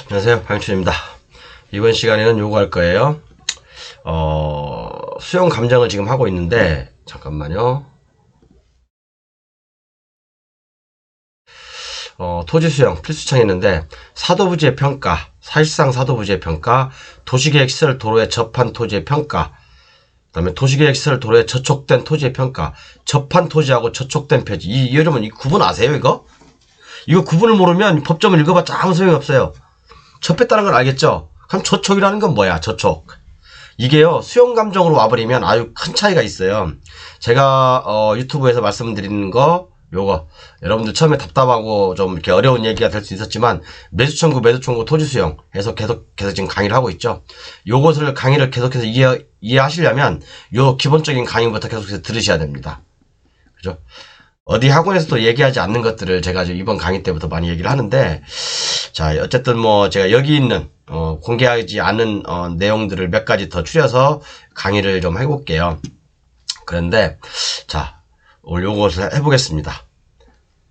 안녕하세요, 방춘입니다. 이번 시간에는 요거 할 거예요. 수용 감정을 지금 하고 있는데, 잠깐만요. 토지 수용 필수창 했는데, 사도부지의 평가, 사실상 사도부지의 평가, 도시계획 시설 도로에 접한 토지의 평가, 그 다음에 도시계획 시설 도로에 저촉된 토지의 평가, 접한 토지하고 저촉된 표지. 여러분, 이 구분 아세요, 이거? 이거 구분을 모르면 법정을 읽어봤자 아무 소용이 없어요. 접했다는 걸 알겠죠? 그럼 저촉이라는 건 뭐야? 저촉. 이게요, 수용 감정으로 와버리면 아주 큰 차이가 있어요. 제가 유튜브에서 말씀드리는 거 요거 여러분들 처음에 답답하고 좀 이렇게 어려운 얘기가 될 수 있었지만 매수청구 토지 수용 해서 계속 지금 강의를 하고 있죠. 요것을 강의를 계속해서 이해하시려면 요 기본적인 강의부터 계속해서 들으셔야 됩니다. 그죠? 어디 학원에서도 얘기하지 않는 것들을 제가 이번 강의 때부터 많이 얘기를 하는데, 자, 어쨌든 뭐 제가 여기 있는 공개하지 않은 내용들을 몇 가지 더 추려서 강의를 좀 해볼게요. 그런데 자, 오늘 요것을 해보겠습니다.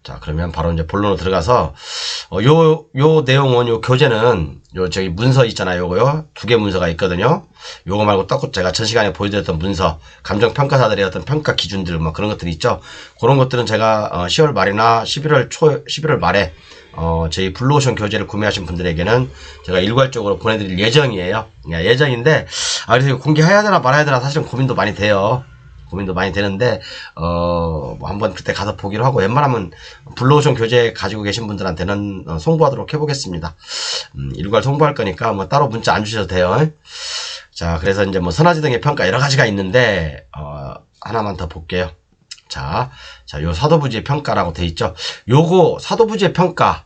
자, 그러면 바로 이제 본론으로 들어가서 요 내용은 요 교재는 요 저기 문서 있잖아요. 요거요. 두 개 문서가 있거든요. 요거 말고 딱 제가 전 시간에 보여드렸던 문서, 감정평가사들의 어떤 평가 기준들 뭐 그런 것들이 있죠. 그런 것들은 제가 10월 말이나 11월 말에 저희 블루오션 교재를 구매하신 분들에게는 제가 일괄적으로 보내드릴 예정이에요. 예정인데, 그래서 공개해야 되나 말아야 되나 사실은 고민도 많이 돼요. 고민도 많이 되는데, 뭐 한번 그때 가서 보기로 하고, 웬만하면 블루오션 교재 가지고 계신 분들한테는 송부하도록 해보겠습니다. 일괄 송부할 거니까 뭐 따로 문자 안 주셔도 돼요. 자, 그래서 이제 뭐 선화지 등의 평가 여러 가지가 있는데, 하나만 더 볼게요. 자, 요 사도부지의 평가라고 돼 있죠. 요거 사도부지의 평가,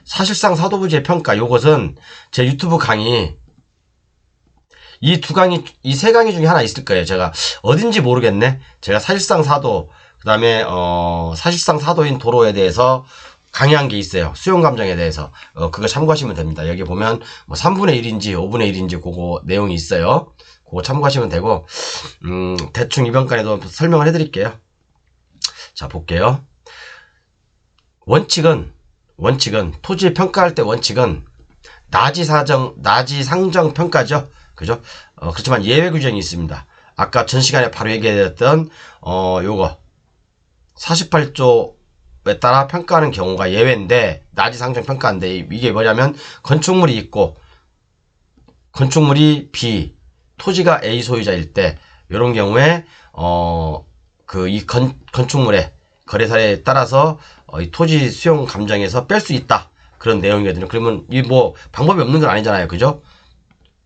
사실상 사도부지의 평가, 요것은 제 유튜브 강의, 이 세 강의 중에 하나 있을 거예요. 제가 어딘지 모르겠네. 제가 사실상 사도, 그 다음에 사실상 사도인 도로에 대해서 강의한 게 있어요. 수용 감정에 대해서. 그거 참고하시면 됩니다. 여기 보면 뭐 3분의 1인지 5분의 1인지 그거 내용이 있어요. 그거 참고하시면 되고, 대충 이번 간에도 설명을 해드릴게요. 자, 볼게요. 원칙은 토지 평가할 때 원칙은 나지 상정 평가죠. 그죠? 그렇지만 예외 규정이 있습니다. 아까 전 시간에 바로 얘기했던 요거 48조에 따라 평가하는 경우가 예외인데, 나지 상정 평가인데, 이게 뭐냐면 건축물이 있고 건축물이 B, 토지가 A 소유자일 때, 요런 경우에 이 건축물의 거래사에 따라서 이 토지 수용 감정에서 뺄 수 있다, 그런 내용이거든요. 그러면 이 뭐 방법이 없는 건 아니잖아요. 그죠?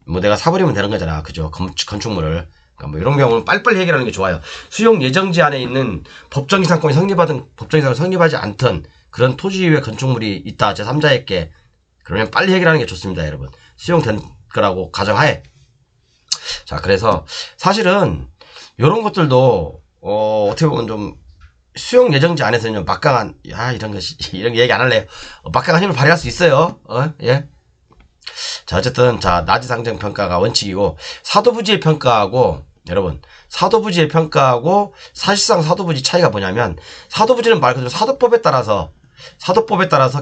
뭐 내가 사버리면 되는 거잖아. 그죠? 건축물을. 그러니까 뭐 이런 경우는 빨리빨리 해결하는 게 좋아요. 수용 예정지 안에 있는 법정이 상권이 성립하든 법정이 상권이 성립하지 않든 그런 토지 위에 건축물이 있다, 제3자에게. 그러면 빨리 해결하는 게 좋습니다, 여러분. 수용된 거라고 가정하에. 자, 그래서 사실은 이런 것들도 어떻게 보면 좀 수용 예정지 안에서는 막강한, 이런 얘기 안 할래요. 막강한 힘을 발휘할 수 있어요. 예. 자, 어쨌든, 나지 상정 평가가 원칙이고, 사도부지의 평가하고, 여러분, 사도부지의 평가하고, 사실상 사도부지 차이가 뭐냐면, 사도부지는 말 그대로 사도법에 따라서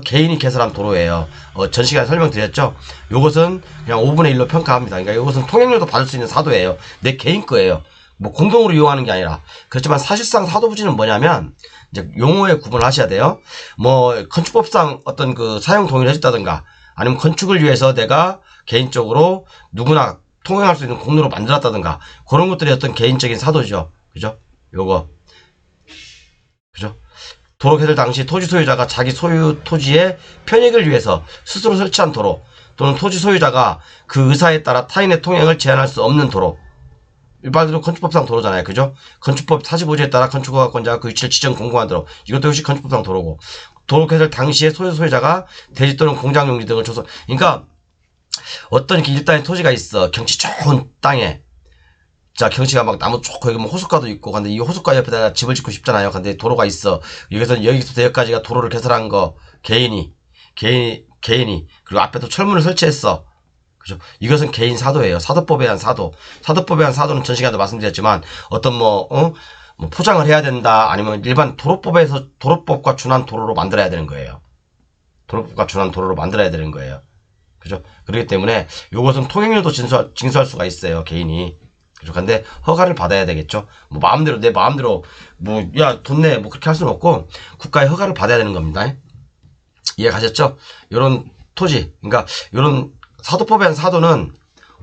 개인이 개설한 도로예요. 전 시간에 설명드렸죠? 요것은 그냥 5분의 1로 평가합니다. 그러니까 이것은 통행료도 받을 수 있는 사도예요. 내 개인 거예요. 뭐 공동으로 이용하는 게 아니라. 그렇지만 사실상 사도부지는 뭐냐면, 이제 용어에 구분을 하셔야 돼요. 뭐 건축법상 어떤 그 사용 동의를 해줬다든가, 아니면 건축을 위해서 내가 개인적으로 누구나 통행할 수 있는 공로로 만들었다든가, 그런 것들이 어떤 개인적인 사도죠. 그죠? 요거. 그죠? 도로 개설 당시 토지 소유자가 자기 소유 토지의 편익을 위해서 스스로 설치한 도로, 또는 토지 소유자가 그 의사에 따라 타인의 통행을 제한할 수 없는 도로. 일반적으로 건축법상 도로잖아요. 그죠? 건축법 45조에 따라 건축허가권자가 그 위치를 지정 공고한 도로. 이것도 역시 건축법상 도로고. 도로 개설 당시에 소유자가 대지 또는 공장 용지 등을 줘서, 그러니까 어떤 일단의 토지가 있어. 경치 좋은 땅에. 자, 경치가 막 나무 좋고 여기 뭐 호숫가도 있고, 근데 이 호숫가 옆에다가 집을 짓고 싶잖아요. 근데 도로가 있어. 여기서부터 여기까지가 도로를 개설한 거, 개인이. 그리고 앞에 또 철문을 설치했어. 그죠? 이것은 개인 사도예요. 사도법에 의한 사도. 사도법에 의한 사도는 전 시간에도 말씀드렸지만, 어떤 뭐 포장을 해야 된다, 아니면 일반 도로법과 준한 도로로 만들어야 되는 거예요. 도로법과 준한 도로로 만들어야 되는 거예요. 그죠? 그렇기 때문에 요것은 통행료도 징수할 수가 있어요, 개인이. 그죠? 근데 허가를 받아야 되겠죠? 뭐 마음대로, 내 마음대로, 뭐, 야, 돈 내, 뭐 그렇게 할 수는 없고, 국가의 허가를 받아야 되는 겁니다. 이해 가셨죠? 요런 토지, 그러니까 요런 사도법에 한 사도는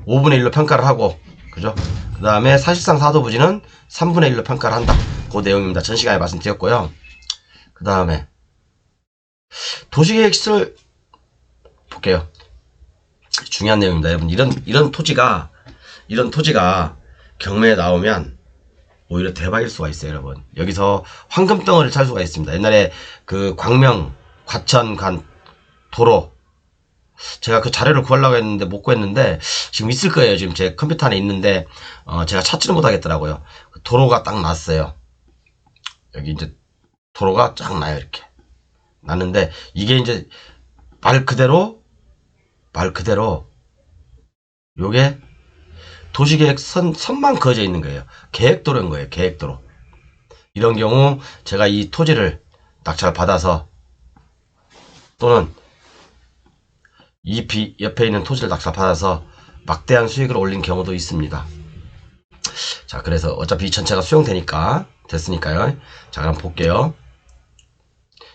5분의 1로 평가를 하고, 그죠? 그 다음에 사실상 사도부지는 3분의 1로 평가를 한다. 그 내용입니다. 전 시간에 말씀드렸고요. 그 다음에 도시계획시설 볼게요. 중요한 내용입니다. 여러분, 이런 토지가 경매에 나오면 오히려 대박일 수가 있어요, 여러분. 여기서 황금 덩어리를 찰 수가 있습니다. 옛날에 그 광명, 과천 간 도로, 제가 그 자료를 구하려고 했는데 못 구했는데 지금 있을 거예요. 지금 제 컴퓨터 안에 있는데 제가 찾지는 못하겠더라고요. 도로가 딱 났어요. 여기 이제 도로가 쫙 나요. 이렇게 났는데 이게 이제 말 그대로 요게 도시계획 선만 그어져 있는 거예요. 계획도로인 거예요. 계획도로. 이런 경우 제가 이 토지를 낙찰 받아서 또는 이 옆에 있는 토지를 낙찰 받아서 막대한 수익을 올린 경우도 있습니다. 자, 그래서 어차피 이 전체가 수용되니까 됐으니까요. 자, 그럼 볼게요.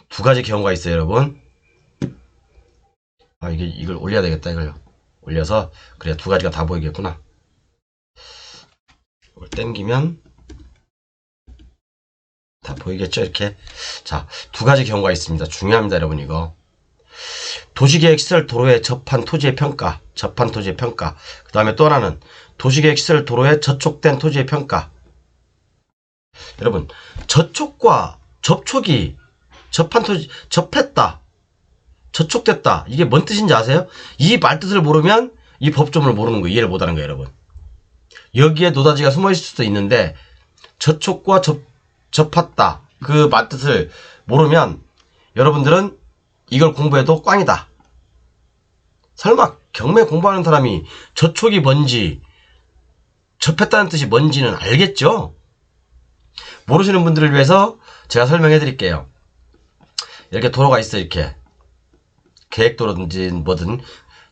두 가지 경우가 있어요, 여러분. 아, 이걸 올려야 되겠다, 이걸요. 올려서 그래야 두 가지가 다 보이겠구나. 이걸 당기면 다 보이겠죠, 이렇게. 자, 두 가지 경우가 있습니다. 중요합니다, 여러분. 이거 도시계획시설 도로에 접한 토지의 평가, 그 다음에 또 하나는 도시계획시설 도로에 저촉된 토지의 평가. 여러분, 저촉과 접촉이 접한 토지, 접했다, 저촉됐다, 이게 뭔 뜻인지 아세요? 이 말뜻을 모르면 이 법조문을 모르는 거, 이해를 못하는 거예요, 여러분. 여기에 노다지가 숨어 있을 수도 있는데 저촉과 접했다, 그 말뜻을 모르면 여러분들은 이걸 공부해도 꽝이다. 설마 경매 공부하는 사람이 저촉이 뭔지, 접했다는 뜻이 뭔지는 알겠죠? 모르시는 분들을 위해서 제가 설명해 드릴게요. 이렇게 도로가 있어. 이렇게 계획도로든지 뭐든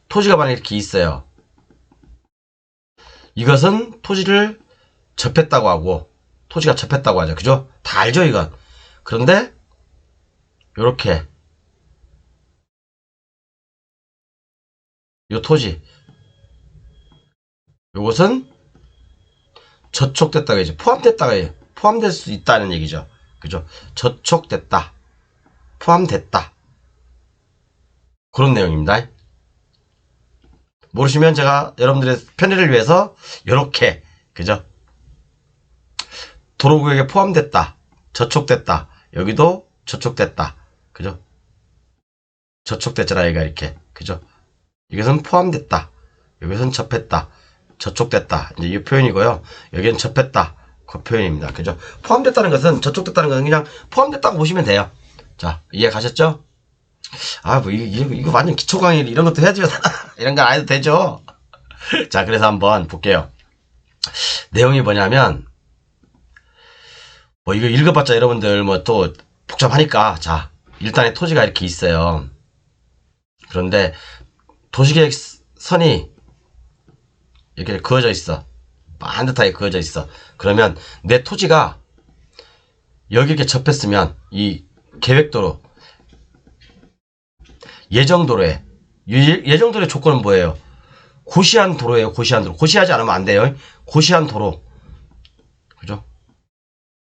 토지가 만약 이렇게 있어요. 이것은 토지를 접했다고 하고, 토지가 접했다고 하죠. 그죠? 다 알죠, 이건. 그런데 요렇게 요 토지, 요것은 저촉됐다고 해야죠. 포함됐다고 해요. 포함될 수 있다는 얘기죠. 그죠? 저촉됐다, 포함됐다, 그런 내용입니다. 모르시면 제가 여러분들의 편의를 위해서 요렇게, 그죠? 도로구역에 포함됐다, 저촉됐다, 여기도 저촉됐다, 그죠? 저촉됐잖아, 얘가 이렇게, 그죠? 이것은 포함됐다, 여기서는 접했다, 저촉됐다, 이제 이 표현이고요. 여기는 접했다, 그 표현입니다. 그죠? 포함됐다는 것은, 저촉됐다는 것은 그냥 포함됐다고 보시면 돼요. 자, 이해 가셨죠? 아, 뭐, 이거 완전 기초 강의 이런 것도 해야죠. 이런 건 안 해도 되죠. 자, 그래서 한번 볼게요. 내용이 뭐냐면, 뭐, 이거 읽어봤자 여러분들 뭐 또 복잡하니까, 자, 일단의 토지가 이렇게 있어요. 그런데 도시계획선이 이렇게 그어져 있어. 반듯하게 그어져 있어. 그러면 내 토지가 여기 이렇게 접했으면 이 계획도로, 예정도로에, 예정도로의 조건은 뭐예요? 고시한 도로예요. 고시한 도로. 고시하지 않으면 안 돼요. 고시한 도로, 그죠?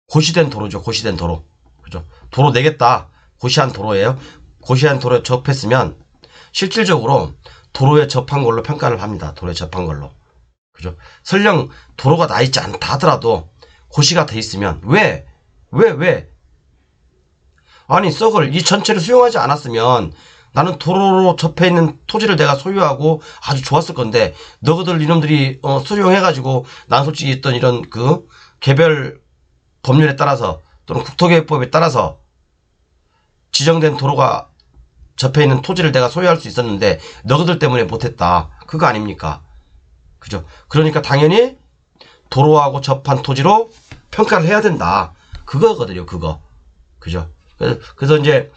고시된 도로죠. 고시된 도로, 그죠? 도로 내겠다, 고시한 도로예요. 고시한 도로에 접했으면 실질적으로 도로에 접한 걸로 평가를 합니다. 도로에 접한 걸로, 그죠? 설령 도로가 나 있지 않다 하더라도 고시가 돼 있으면, 왜? 아니, 썩을 이 전체를 수용하지 않았으면 나는 도로로 접해 있는 토지를 내가 소유하고 아주 좋았을 건데, 너희들 이놈들이 수용해가지고 난 솔직히 있던 이런 그 개별 법률에 따라서 또는 국토계획법에 따라서 지정된 도로가 접해 있는 토지를 내가 소유할 수 있었는데 너희들 때문에 못했다, 그거 아닙니까? 그죠? 그러니까 당연히 도로하고 접한 토지로 평가를 해야 된다, 그거거든요. 그거, 그죠? 그래서 이제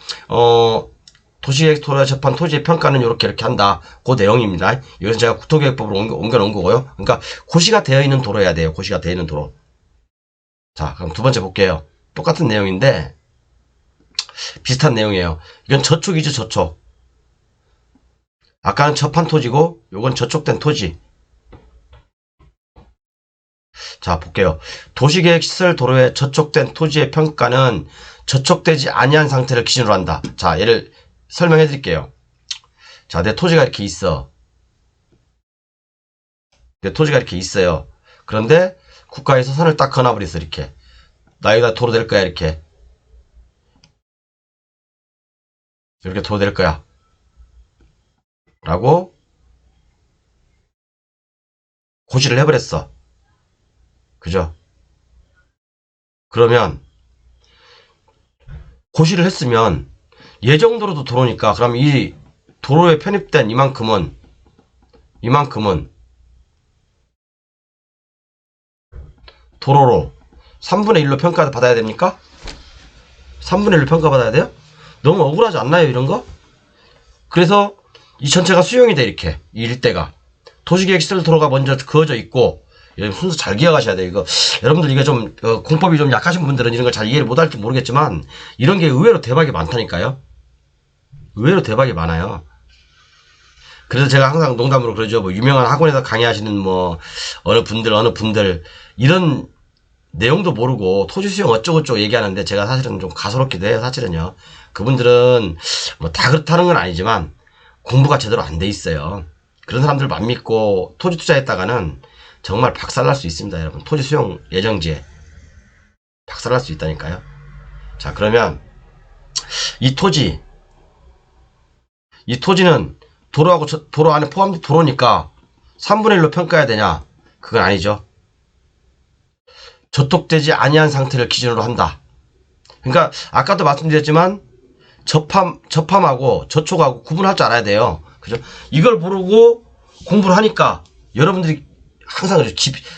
도시계획 도로에 접한 토지의 평가는 이렇게 한다. 그 내용입니다. 이것은 제가 국토계획법으로 옮겨놓은 거고요. 그러니까 고시가 되어 있는 도로여야 돼요. 고시가 되어 있는 도로. 자, 그럼 두 번째 볼게요. 똑같은 내용인데 비슷한 내용이에요. 이건 저촉이죠, 저촉. 아까는 접한 토지고 요건 저촉된 토지. 자, 볼게요. 도시계획시설 도로에 저촉된 토지의 평가는 저촉되지 아니한 상태를 기준으로 한다. 자, 얘를 설명해 드릴게요. 자, 내 토지가 이렇게 있어. 내 토지가 이렇게 있어요. 그런데 국가에서 선을 딱 그어놔버렸어. 이렇게. 나 여기다 도로 될 거야. 이렇게. 이렇게 도로 될 거야. 라고 고지를 해버렸어. 그죠? 그러면 고시를 했으면 예정도로도 도로니까 그럼 이 도로에 편입된 이만큼은 도로로 3분의 1로 평가받아야 됩니까? 3분의 1로 평가받아야 돼요? 너무 억울하지 않나요? 이런 거? 그래서 이 전체가 수용이 돼. 이렇게 이 일대가 도시계획시설 도로가 먼저 그어져 있고 순서 잘 기억하셔야 돼요. 이거 여러분들 이게 좀 공법이 좀 약하신 분들은 이런 걸 잘 이해를 못할지 모르겠지만 이런 게 의외로 대박이 많다니까요. 의외로 대박이 많아요. 그래서 제가 항상 농담으로 그러죠. 뭐 유명한 학원에서 강의하시는 뭐 어느 분들 이런 내용도 모르고 토지 수용 어쩌고저쩌고 얘기하는데 제가 사실은 좀 가소롭기도 해요. 사실은요. 그분들은 뭐 다 그렇다는 건 아니지만 공부가 제대로 안 돼 있어요. 그런 사람들 만 믿고 토지 투자했다가는 정말 박살날 수 있습니다. 여러분. 토지 수용 예정지에 박살날 수 있다니까요. 자, 그러면 이 토지는 도로하고 도로 안에 포함된 도로니까 3분의 1로 평가해야 되냐? 그건 아니죠. 저촉되지 아니한 상태를 기준으로 한다. 그러니까 아까도 말씀드렸지만 접함하고 저촉하고 구분할 줄 알아야 돼요. 그죠? 이걸 모르고 공부를 하니까 여러분들이 항상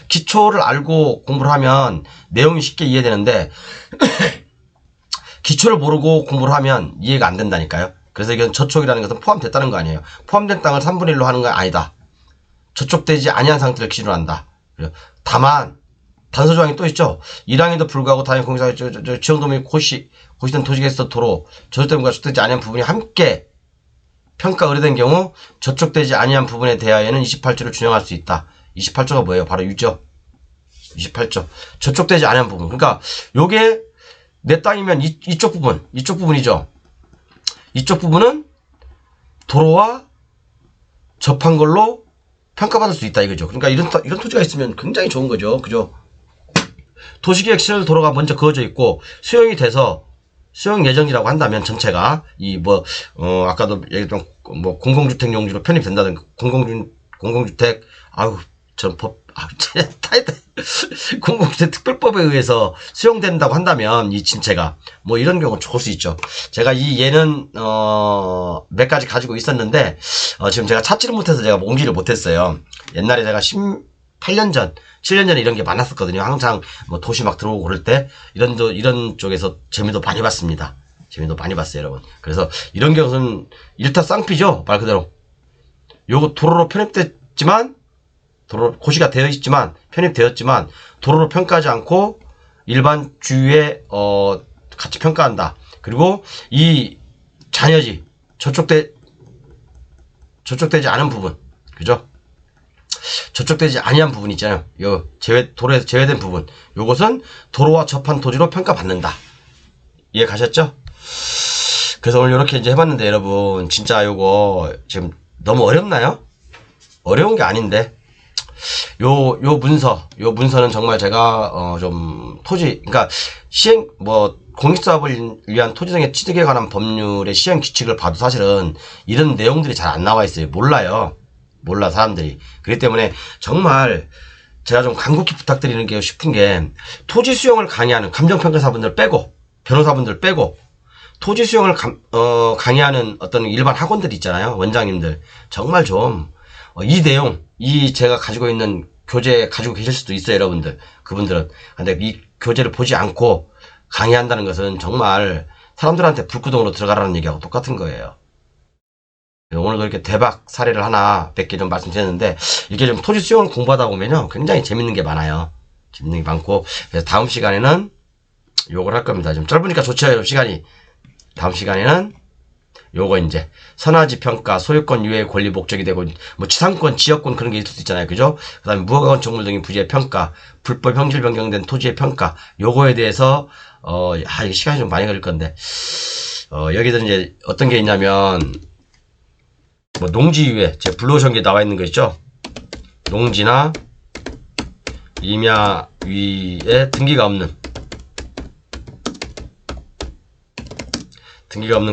기초를 알고 공부를 하면 내용이 쉽게 이해되는데 기초를 모르고 공부를 하면 이해가 안 된다니까요. 그래서 이건 저촉이라는 것은 포함됐다는 거 아니에요. 포함된 땅을 3분의 1로 하는 건 아니다. 저촉되지 아니한 상태를 기준으로 한다. 다만 단서조항이 또 있죠. 1항에도 불구하고 다른 공사의 지형도면이 고시된 도시계획시설 도로 저촉됨과 저촉되지 아니한 부분이 함께 평가 의뢰된 경우 저촉되지 아니한 부분에 대하여는 28조를 준용할 수 있다. 28조가 뭐예요? 바로 유죠. 28조. 저촉되지 않은 부분. 그러니까 요게 내 땅이면 이쪽 부분이죠. 이쪽 부분은 도로와 접한 걸로 평가받을 수 있다 이거죠. 그러니까 이런 토지가 있으면 굉장히 좋은 거죠. 그죠? 도시계획시설 도로가 먼저 그어져 있고 수용이 돼서 수용 예정지라고 한다면 전체가 아까도 얘기했던 뭐 공공주택 용지로 편입된다든가 공공주택 공공주택 특별법에 의해서 수용된다고 한다면 이 침체가 뭐 이런 경우 좋을 수 있죠. 제가 얘는 몇 가지 가지고 있었는데 지금 제가 찾지를 못해서 제가 옮기를 못했어요. 옛날에 제가 8년 전, 7년 전에 이런 게 많았었거든요. 항상 뭐 도시 막 들어오고 그럴 때 이런 쪽에서 재미도 많이 봤습니다. 재미도 많이 봤어요, 여러분. 그래서 이런 경우는 일타쌍피죠, 말 그대로. 요거 도로로 편입됐지만 고시가 되어 있지만 편입되었지만 도로로 평가하지 않고 일반 주유에 같이 평가한다. 그리고 이 잔여지 저촉되지 않은 부분, 그죠? 저촉되지 아니한 부분 있잖아요. 요 도로에서 제외된 부분. 요것은 도로와 접한 토지로 평가받는다. 이해 가셨죠? 그래서 오늘 이렇게 이제 해봤는데 여러분 진짜 요거 지금 너무 어렵나요? 어려운 게 아닌데 요 문서는 정말 제가 좀 그러니까 공익사업을 위한 토지등의 취득에 관한 법률의 시행 규칙을 봐도 사실은 이런 내용들이 잘 안 나와 있어요. 몰라 사람들이. 그렇기 때문에 정말 제가 좀 간곡히 부탁드리는 게 싶은 게 토지 수용을 강의하는 감정평가사분들 빼고 변호사분들 빼고 토지 수용을 강의하는 어떤 일반 학원들 있잖아요. 원장님들 정말 좀 이 내용 제가 가지고 있는 교재 가지고 계실 수도 있어요. 여러분들 그분들은. 근데 이 교재를 보지 않고 강의한다는 것은 정말 사람들한테 불구덩으로 들어가라는 얘기하고 똑같은 거예요. 오늘도 이렇게 대박 사례를 하나 몇 개 좀 말씀드렸는데, 이게 좀 토지 수용을 공부하다 보면요, 굉장히 재밌는 게 많아요. 재밌는 게 많고, 그래서 다음 시간에는 요걸 할 겁니다. 좀 짧으니까 좋죠, 시간이. 다음 시간에는 요거 이제 선화지 평가, 소유권 유예 권리 목적이 되고 뭐 지상권, 지역권 그런 게 있을 수 있잖아요, 그죠? 그다음에 무허가 건축물 등의 부지의 평가, 불법 형질 변경된 토지의 평가, 요거에 대해서 이게 시간이 좀 많이 걸릴 건데 여기서 이제 어떤 게 있냐면 뭐 농지 유예, 제 불러오신 게 나와 있는 거 있죠? 농지나 임야 위에 등기가 없는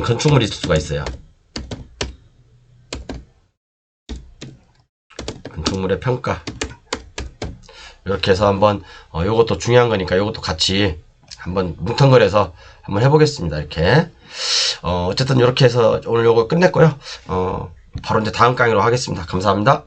건축물이 있을 수가 있어요. 건축물의 평가. 이렇게 해서 한번, 요것도 중요한 거니까 요것도 같이 한번 뭉텅거려서 한번 해보겠습니다. 이렇게. 어쨌든 이렇게 해서 오늘 요거 끝냈고요. 바로 이제 다음 강의로 하겠습니다. 감사합니다.